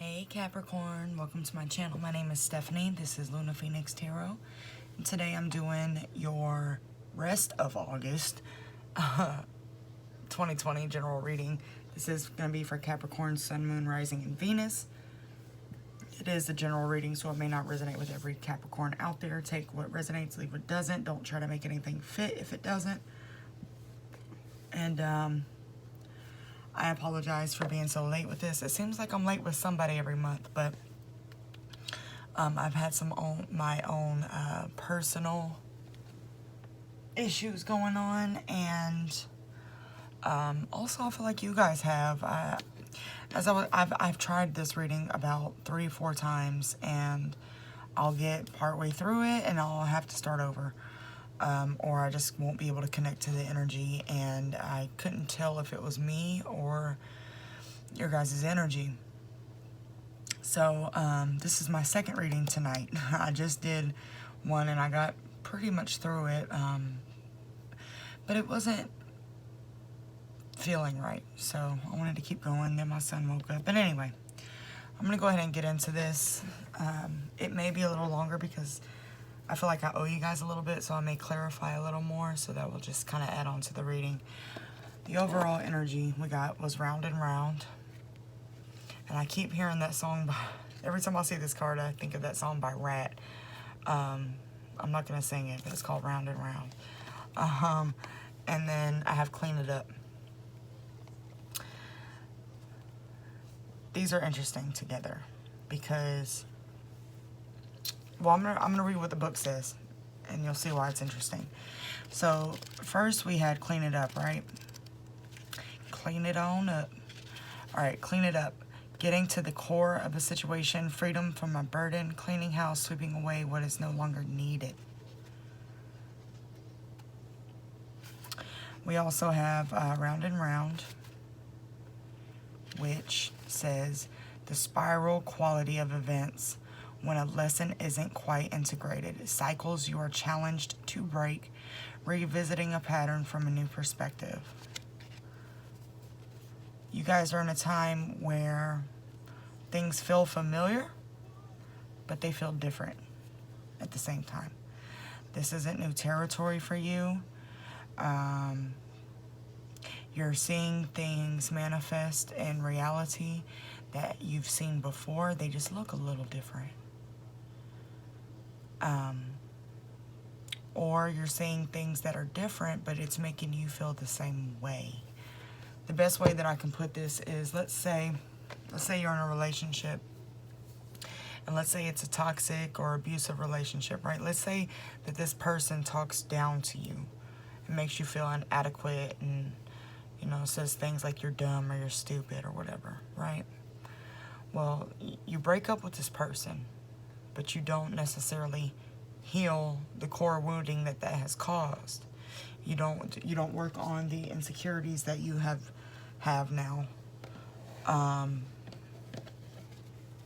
Hey Capricorn, welcome to my channel. My name is Stephanie. This is Luna Phoenix Tarot. And today I'm doing your rest of August 2020 general reading. This is going to be for Capricorn, Sun, Moon, Rising, and Venus. It is a general reading, so it may not resonate with every Capricorn out there. Take what resonates, leave what doesn't. Don't try to make anything fit if it doesn't. And I apologize for being so late with this. It seems like I'm late with somebody every month, but I've had my own personal issues going on, and also I feel like you guys have. I've tried this reading about 3-4 times, and I'll get partway through it, and I'll have to start over. Or I just won't be able to connect to the energy, and I couldn't tell if it was me or your guys' energy. So this is my second reading tonight. I just did one and I got pretty much through it, but it wasn't feeling right, so I wanted to keep going. Then my son woke up. But anyway, I'm gonna go ahead and get into this. It may be a little longer because I feel like I owe you guys a little bit, so I may clarify a little more, so that will just kind of add on to the reading. The overall energy we got was Round and Round. And I keep hearing that song by, every time I see this card, I think of that song by Rat. I'm not going to sing it, but it's called Round and Round. And then I have Clean It Up. These are interesting together because, well, I'm gonna read what the book says, and you'll see why it's interesting. So first we had Clean It Up, right? Clean it on up. All right, clean it up. Getting to the core of a situation, freedom from a burden, cleaning house, sweeping away what is no longer needed. We also have Round and Round, which says the spiral quality of events when a lesson isn't quite integrated. Cycles you are challenged to break, revisiting a pattern from a new perspective. You guys are in a time where things feel familiar, but they feel different at the same time. This isn't new territory for you. You're seeing things manifest in reality that you've seen before. They just look a little different. Or you're seeing things that are different, but it's making you feel the same way. The best way that I can put this is, let's say you're in a relationship, and let's say it's a toxic or abusive relationship, right? Let's say that this person talks down to you and makes you feel inadequate, and says things like you're dumb or you're stupid or whatever, right? Well, you break up with this person, but you don't necessarily heal the core wounding that has caused. You don't work on the insecurities that you have now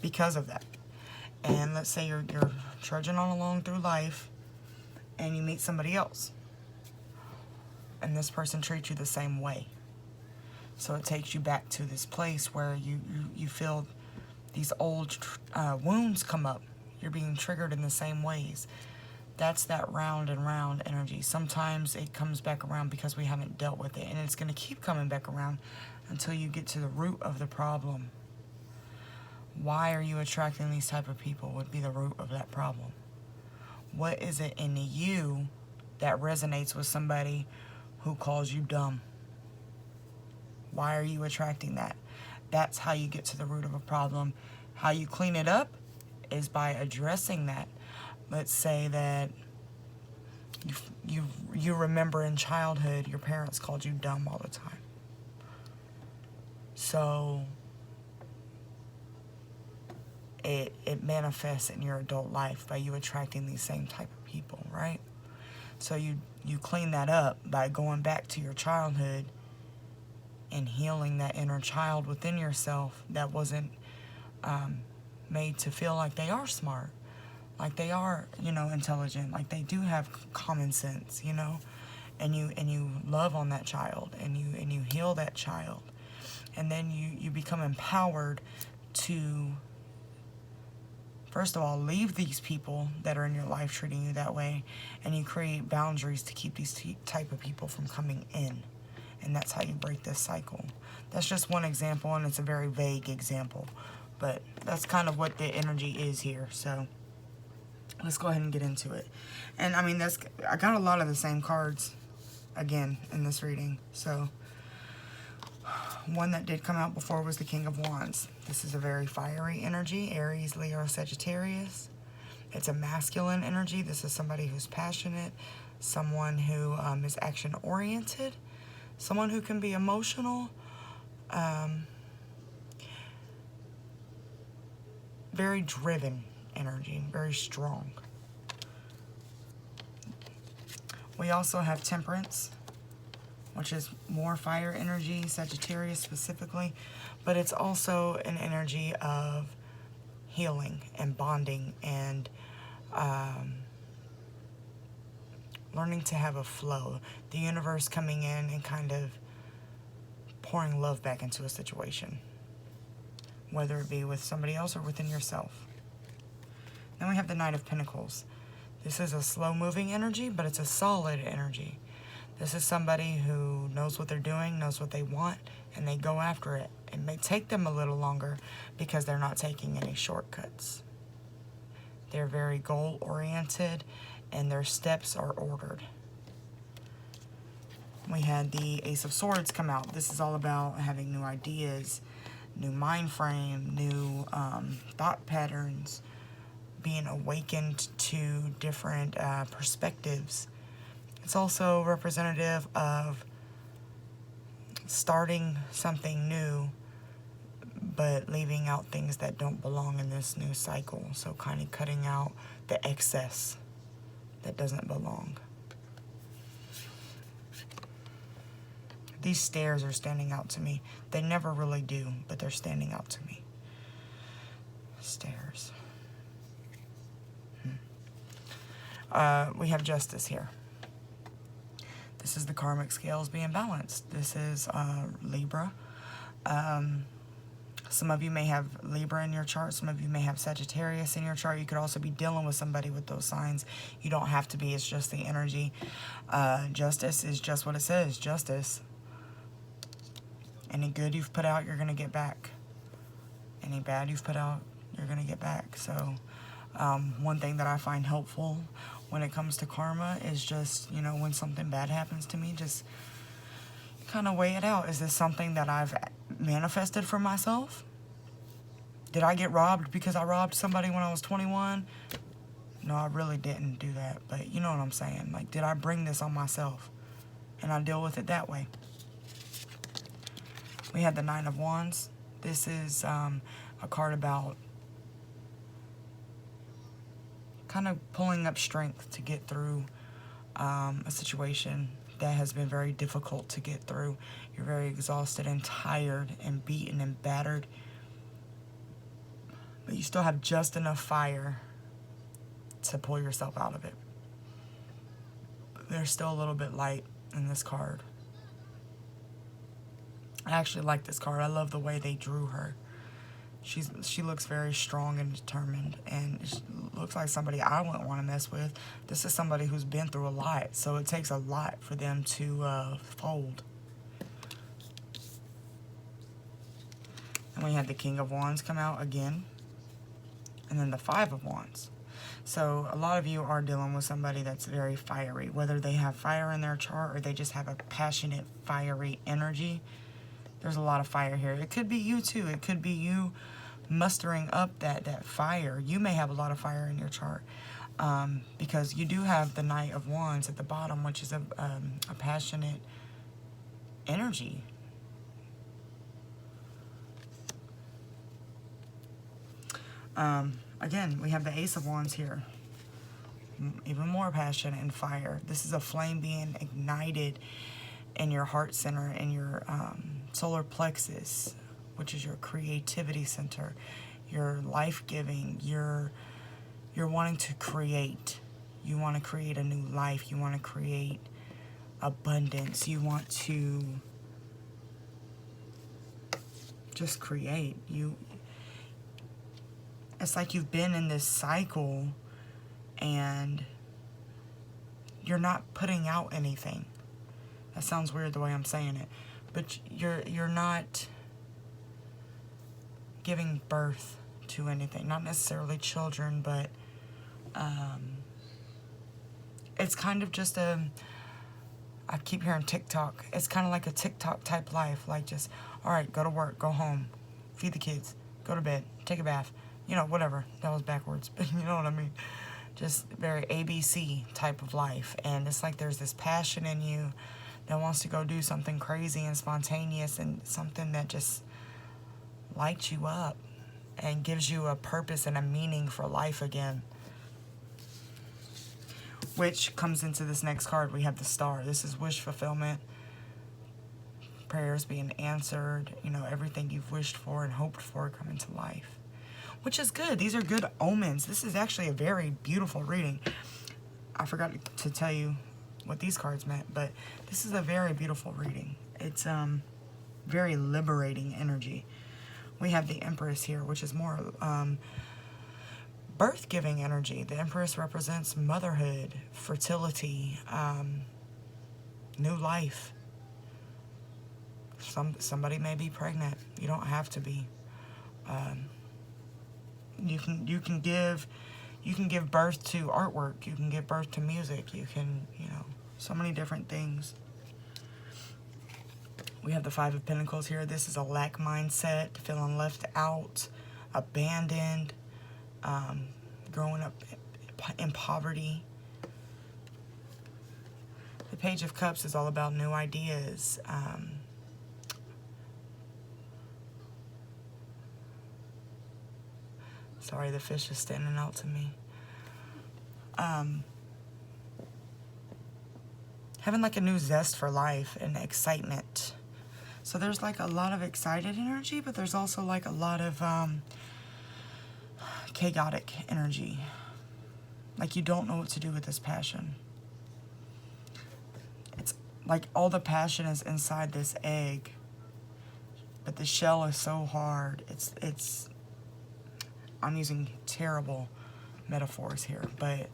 because of that. And let's say you're trudging on along through life and you meet somebody else, and this person treats you the same way. So it takes you back to this place where you feel these old wounds come up. You're being triggered in the same ways. That's that round and round energy. Sometimes it comes back around because we haven't dealt with it, and it's going to keep coming back around until you get to the root of the problem. Why are you attracting these type of people would be the root of that problem. What is it in you that resonates with somebody who calls you dumb? Why are you attracting that? That's how you get to the root of a problem. How you clean it up is by addressing that. Let's say that you remember in childhood your parents called you dumb all the time. So it manifests in your adult life by you attracting these same type of people, right? So you clean that up by going back to your childhood and healing that inner child within yourself that wasn't made to feel like they are smart, like they are, intelligent, like they do have common sense, and you love on that child, and you heal that child, and then you become empowered to, first of all, leave these people that are in your life treating you that way, and you create boundaries to keep these type of people from coming in. And that's how you break this cycle. That's just one example, and it's a very vague example, but that's kind of what the energy is here. So let's go ahead and get into it. And I mean, I got a lot of the same cards again in this reading. So one that did come out before was the King of Wands. This is a very fiery energy, Aries, Leo, Sagittarius. It's a masculine energy. This is somebody who's passionate, someone who is action-oriented, someone who can be emotional, very driven energy, very strong. We also have Temperance, which is more fire energy, Sagittarius specifically, but it's also an energy of healing and bonding and learning to have a flow. The universe coming in and kind of pouring love back into a situation, whether it be with somebody else or within yourself. Then we have the Knight of Pentacles. This is a slow-moving energy, but it's a solid energy. This is somebody who knows what they're doing, knows what they want, and they go after it. It may take them a little longer because they're not taking any shortcuts. They're very goal-oriented, and their steps are ordered. We had the Ace of Swords come out. This is all about having new ideas, new mind frame, new thought patterns, being awakened to different perspectives. It's also representative of starting something new, but leaving out things that don't belong in this new cycle. So kind of cutting out the excess that doesn't belong. These stairs are standing out to me. They never really do, but they're standing out to me. Stairs. We have Justice here. This is the karmic scales being balanced. This is Libra. Some of you may have Libra in your chart. Some of you may have Sagittarius in your chart. You could also be dealing with somebody with those signs. You don't have to be. It's just the energy. Justice is just what it says. Justice. Any good you've put out, you're going to get back. Any bad you've put out, you're going to get back. So one thing that I find helpful when it comes to karma is just, you know, when something bad happens to me, just kind of weigh it out. Is this something that I've manifested for myself? Did I get robbed because I robbed somebody when I was 21? No, I really didn't do that. But you know what I'm saying. Like, did I bring this on myself? And I deal with it that way. We had the Nine of Wands. This is a card about kind of pulling up strength to get through a situation that has been very difficult to get through. You're very exhausted and tired and beaten and battered, but you still have just enough fire to pull yourself out of it. There's still a little bit light in this card. I actually like this card. I love the way they drew her. She looks very strong and determined, and she looks like somebody I wouldn't want to mess with. This is somebody who's been through a lot, so it takes a lot for them to fold. And we had the King of Wands come out again, and then the Five of Wands. So a lot of you are dealing with somebody that's very fiery, whether they have fire in their chart or they just have a passionate, fiery energy. There's a lot of fire here. It could be you too. It could be you mustering up that fire. You may have a lot of fire in your chart because you do have the Knight of Wands at the bottom, which is a passionate energy. Again, we have the Ace of Wands here. Even more passion and fire. This is a flame being ignited in your heart center and your solar plexus, which is your creativity center, your life-giving, you're wanting to create. You want to create a new life. You want to create abundance. You want to just create. It's like you've been in this cycle and you're not putting out anything. That sounds weird the way I'm saying it, but you're not giving birth to anything. Not necessarily children, but it's kind of just I keep hearing TikTok. It's kind of like a TikTok type life. Like just, all right, go to work, go home, feed the kids, go to bed, take a bath. You know, whatever. That was backwards, but you know what I mean. Just very ABC type of life. And it's like there's this passion in you that wants to go do something crazy and spontaneous and something that just lights you up and gives you a purpose and a meaning for life again. Which comes into this next card. We have the Star. This is wish fulfillment. Prayers being answered. You know, everything you've wished for and hoped for coming to life. Which is good. These are good omens. This is actually a very beautiful reading. I forgot to tell you what these cards meant, but this is a very beautiful reading. It's very liberating energy. We have the Empress here, which is more birth-giving energy. The Empress represents motherhood, fertility, new life. Somebody may be pregnant. You don't have to be. You can give birth to artwork. You can give birth to music. You can, you know, so many different things. We have the Five of Pentacles here. This is a lack mindset, feeling left out, abandoned, growing up in poverty. The Page of Cups is all about new ideas. Sorry, the fish is standing out to me. Having like a new zest for life and excitement. So there's like a lot of excited energy, but there's also like a lot of chaotic energy. Like you don't know what to do with this passion. It's like all the passion is inside this egg, but the shell is so hard. It's I'm using terrible metaphors here, but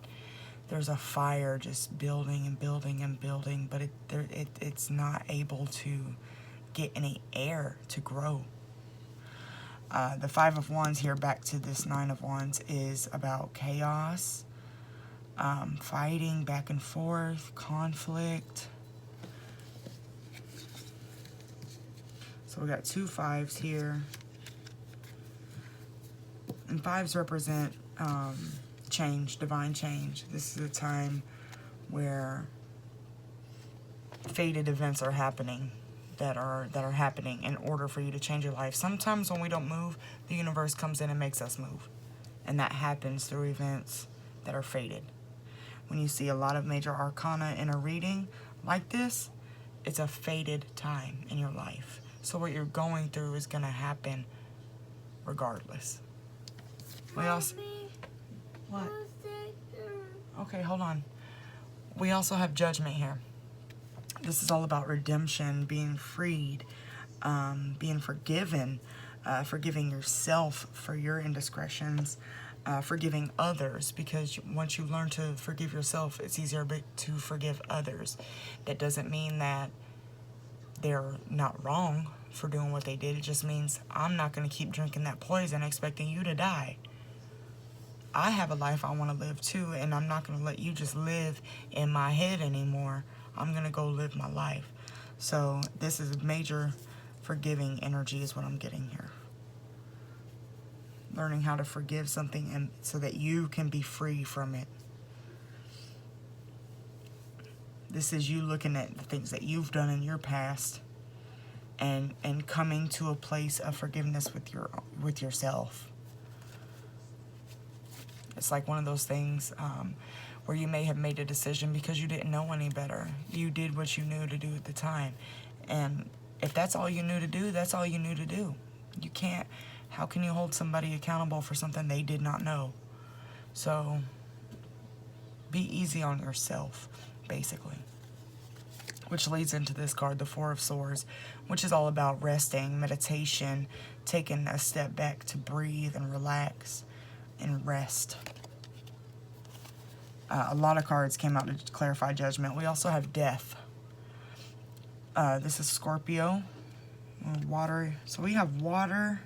there's a fire just building and building and building, but it's not able to get any air to grow. The Five of Wands here, back to this Nine of Wands, is about chaos, fighting back and forth, conflict. So we got two fives here. And fives represent change, divine change. This is a time where fated events are happening that are happening in order for you to change your life. Sometimes when we don't move, the universe comes in and makes us move. And that happens through events that are fated. When you see a lot of major arcana in a reading like this, it's a fated time in your life. So what you're going through is going to happen regardless. We also... What? Okay, hold on. We also have Judgment here. This is all about redemption, being freed, being forgiven, forgiving yourself for your indiscretions, forgiving others, because once you learn to forgive yourself, it's easier to forgive others. That doesn't mean that they're not wrong for doing what they did. It just means I'm not going to keep drinking that poison expecting you to die. I have a life I want to live too, and I'm not going to let you just live in my head anymore. I'm going to go live my life. So this is major forgiving energy is what I'm getting here. Learning how to forgive something and so that you can be free from it. This is you looking at the things that you've done in your past and coming to a place of forgiveness with yourself. It's like one of those things where you may have made a decision because you didn't know any better. You did what you knew to do at the time. And if that's all you knew to do, that's all you knew to do. You can't, how can you hold somebody accountable for something they did not know? So be easy on yourself, basically. Which leads into this card, the Four of Swords, which is all about resting, meditation, taking a step back to breathe and relax. and rest. A lot of cards came out to clarify judgment. We also have death. This is Scorpio. Water. So we have water,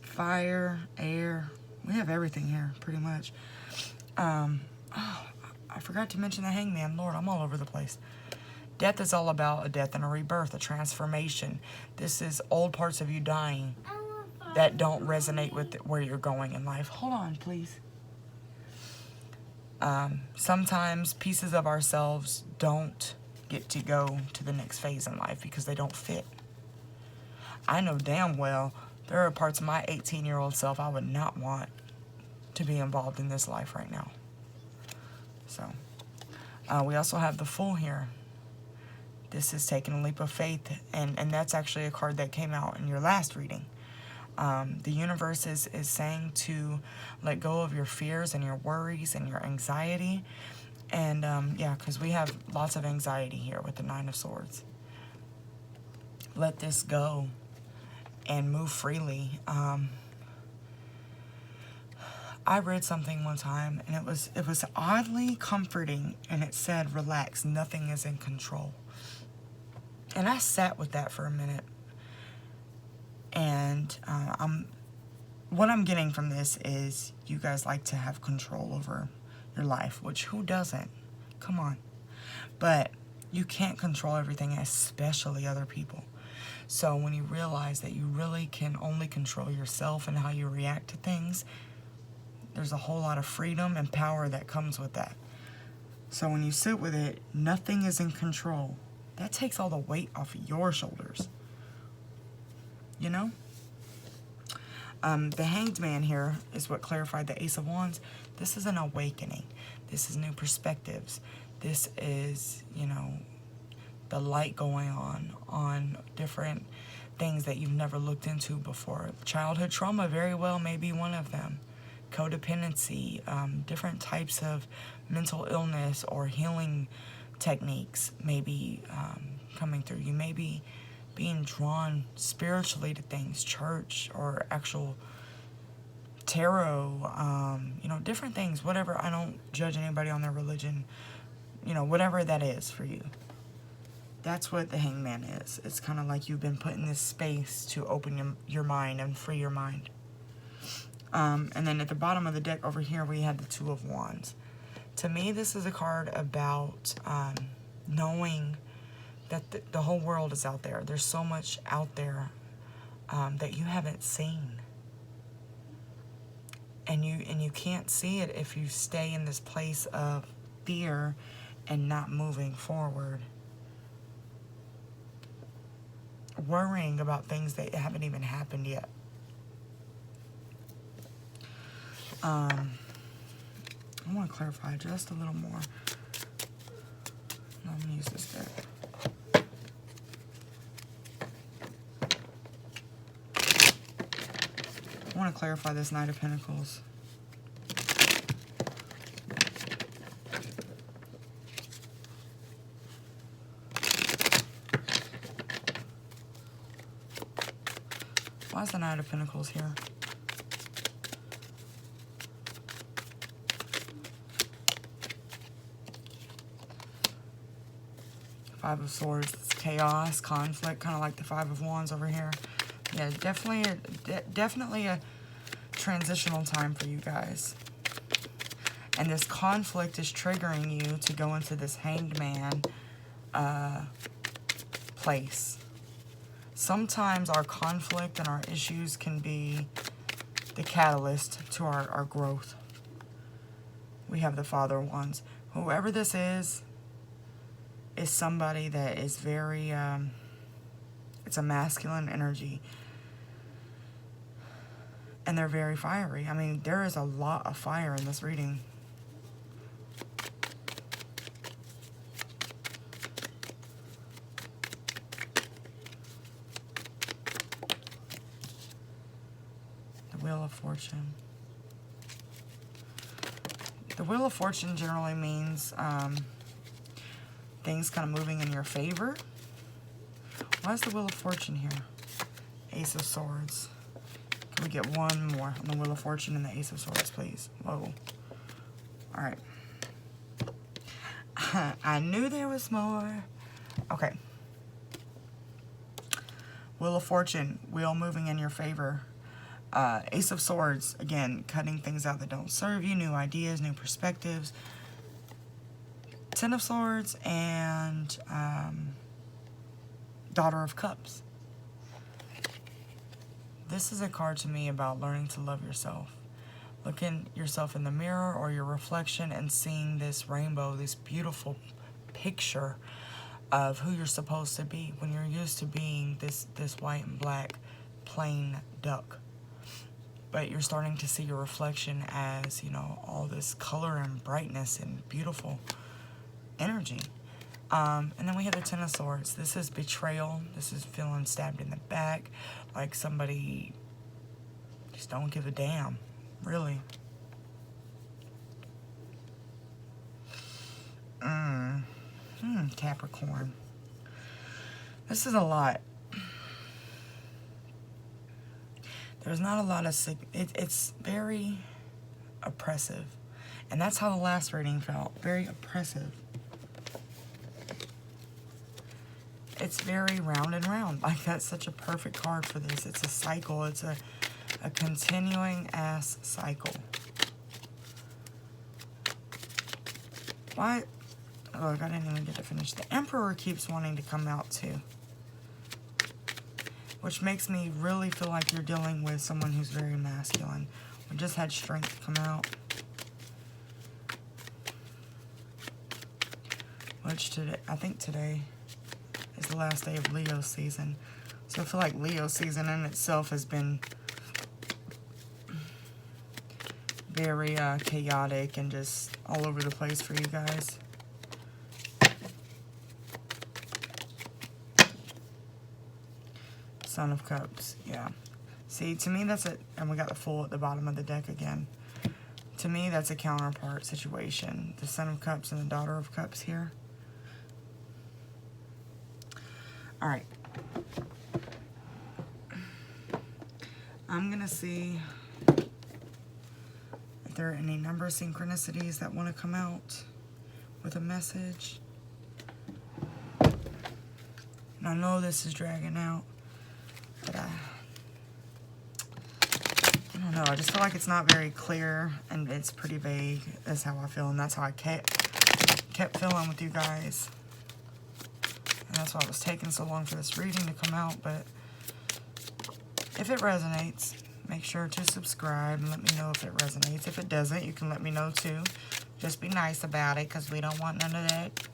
fire, air. We have everything here, pretty much. Oh, I forgot to mention the Hangman. Lord, I'm all over the place. Death is all about a death and a rebirth, a transformation. This is old parts of you dying that don't resonate with where you're going in life. Hold on, please. Sometimes pieces of ourselves don't get to go to the next phase in life because they don't fit. I know damn well there are parts of my 18-year-old self I would not want to be involved in this life right now. So, we also have the Fool here. This is taking a leap of faith, and that's actually a card that came out in your last reading. The universe is saying to let go of your fears and your worries and your anxiety. And, yeah, because we have lots of anxiety here with the Nine of Swords. Let this go and move freely. I read something one time, and it was oddly comforting, and it said, relax, nothing is in control. And I sat with that for a minute. And what I'm getting from this is you guys like to have control over your life, which who doesn't? Come on. But you can't control everything, especially other people. So when you realize that you really can only control yourself and how you react to things, there's a whole lot of freedom and power that comes with that. So when you sit with it, nothing is in control. That takes all the weight off of your shoulders. You know? The Hanged Man here is what clarified the Ace of Wands. This is an awakening. This is new perspectives. This is, you know, the light going on different things that you've never looked into before. Childhood trauma very well may be one of them. Codependency, different types of mental illness or healing techniques may be coming through. You may be being drawn spiritually to things, church or actual tarot, you know, different things, whatever. I don't judge anybody on their religion, you know, whatever that is for you. That's what the Hangman is. It's kind of like you've been put in this space to open your mind and free your mind. And then at the bottom of the deck over here, we had the Two of Wands. To me, this is a card about knowing that the whole world is out there. There's so much out there that you haven't seen. And you can't see it if you stay in this place of fear and not moving forward. Worrying about things that haven't even happened yet. I want to clarify just a little more. I'm going to use this deck. I want to clarify this Knight of Pentacles. Why is the Knight of Pentacles here? Five of Swords, it's chaos, conflict, kind of like the Five of Wands over here. Yeah, definitely a transitional time for you guys. And this conflict is triggering you to go into this Hanged Man place. Sometimes our conflict and our issues can be the catalyst to our growth. We have the Father of Wands. Whoever this is somebody that is very, it's a masculine energy. And they're very fiery. I mean, there is a lot of fire in this reading. The Wheel of Fortune. The Wheel of Fortune generally means things kind of moving in your favor. Why is the Wheel of Fortune here? Ace of Swords. We get one more on the Wheel of Fortune and the Ace of Swords, please. Whoa. All right. I knew there was more. Okay. Wheel of Fortune, wheel moving in your favor. Ace of Swords, again, cutting things out that don't serve you, new ideas, new perspectives. Ten of Swords and Daughter of Cups. This is a card to me about learning to love yourself. Looking yourself in the mirror or your reflection and seeing this rainbow, this beautiful picture of who you're supposed to be when you're used to being this white and black plain duck. But you're starting to see your reflection as, you know, all this color and brightness and beautiful energy. And then we have the Ten of Swords. This is betrayal. This is feeling stabbed in the back, like somebody just don't give a damn, really. Capricorn. This is a lot. There's not a lot of... It's very oppressive. And that's how the last reading felt. Very oppressive. It's very round and round. Like, that's such a perfect card for this. It's a cycle. It's a continuing ass cycle. Why? Oh, I didn't even get to finish. The Emperor keeps wanting to come out too. Which makes me really feel like you're dealing with someone who's very masculine. We just had Strength come out. Which today, I think today is the last day of Leo season. So I feel like Leo season in itself has been very chaotic and just all over the place for you guys. Son of Cups, yeah. See, to me that's it, and we got the Fool at the bottom of the deck again. To me, that's a counterpart situation. The Son of Cups and the Daughter of Cups here. All right. I'm going to see if there are any number synchronicities that want to come out with a message. And I know this is dragging out, but I don't know. I just feel like it's not very clear and it's pretty vague. That's how I feel, and that's how I kept feeling with you guys. And that's why it was taking so long for this reading to come out. But if it resonates, make sure to subscribe and let me know if it resonates. If it doesn't, you can let me know too. Just be nice about it, because we don't want none of that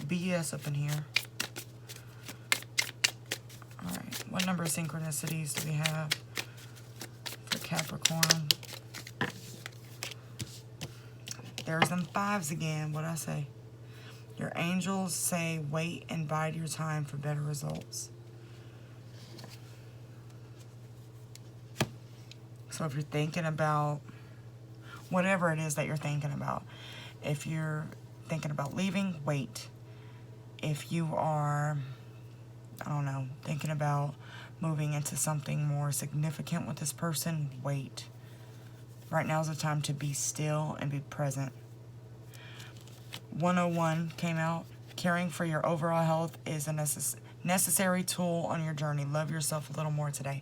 BS up in here. Alright, what number of synchronicities do we have for Capricorn? There's them fives again. What'd I say? Your angels say, wait and bide your time for better results. So if you're thinking about whatever it is that you're thinking about, if you're thinking about leaving, wait. If you are, I don't know, thinking about moving into something more significant with this person, wait. Right now is the time to be still and be present. 101 came out. Caring for your overall health is a necessary tool on your journey. Love yourself a little more today.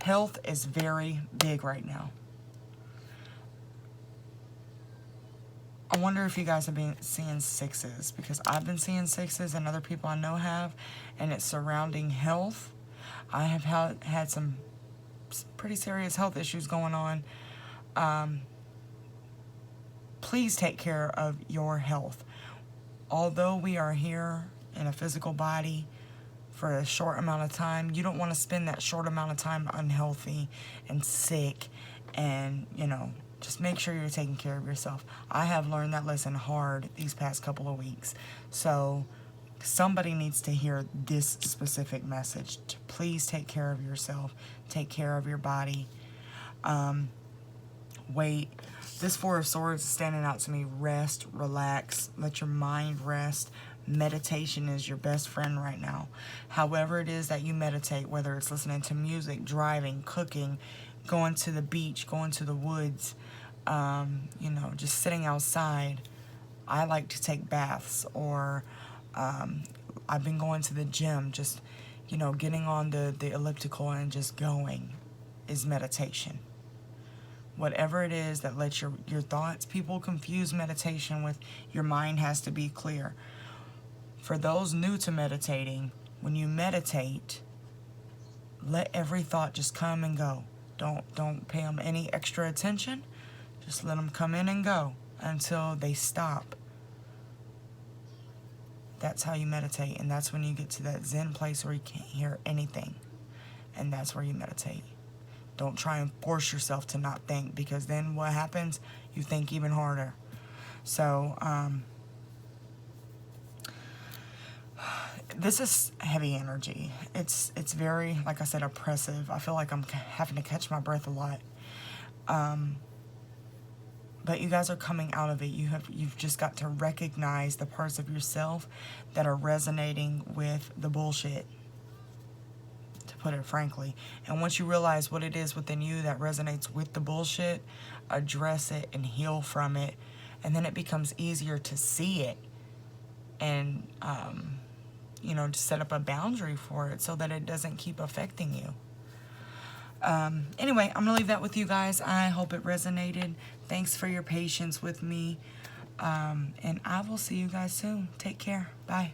Health is very big right now. I wonder if you guys have been seeing sixes, because I've been seeing sixes and other people I know have, and it's surrounding health. I have had some pretty serious health issues going on. Please take care of your health. Although we are here in a physical body for a short amount of time, you don't want to spend that short amount of time unhealthy and sick, and, you know, just make sure you're taking care of yourself. I have learned that lesson hard these past couple of weeks. So somebody needs to hear this specific message. Please take care of yourself. Take care of your body. Wait. This Four of Swords is standing out to me. Rest, relax, let your mind rest. Meditation is your best friend right now. However it is that you meditate, whether it's listening to music, driving, cooking, going to the beach, going to the woods, you know, just sitting outside. I like to take baths, or I've been going to the gym, just, you know, getting on the elliptical and just going is meditation. Whatever it is that lets your thoughts, people confuse meditation with your mind has to be clear. For those new to meditating, when you meditate, let every thought just come and go. Don't pay them any extra attention. Just let them come in and go until they stop. That's how you meditate, and that's when you get to that Zen place where you can't hear anything. And that's where you meditate. Don't try and force yourself to not think, because then what happens? You think even harder. So, this is heavy energy. It's very, like I said, oppressive. I feel like I'm having to catch my breath a lot. But you guys are coming out of it. You've just got to recognize the parts of yourself that are resonating with the bullshit, to put it frankly. And once you realize what it is within you that resonates with the bullshit, address it and heal from it. And then it becomes easier to see it and, you know, to set up a boundary for it so that it doesn't keep affecting you. Anyway, I'm going to leave that with you guys. I hope it resonated. Thanks for your patience with me. And I will see you guys soon. Take care. Bye.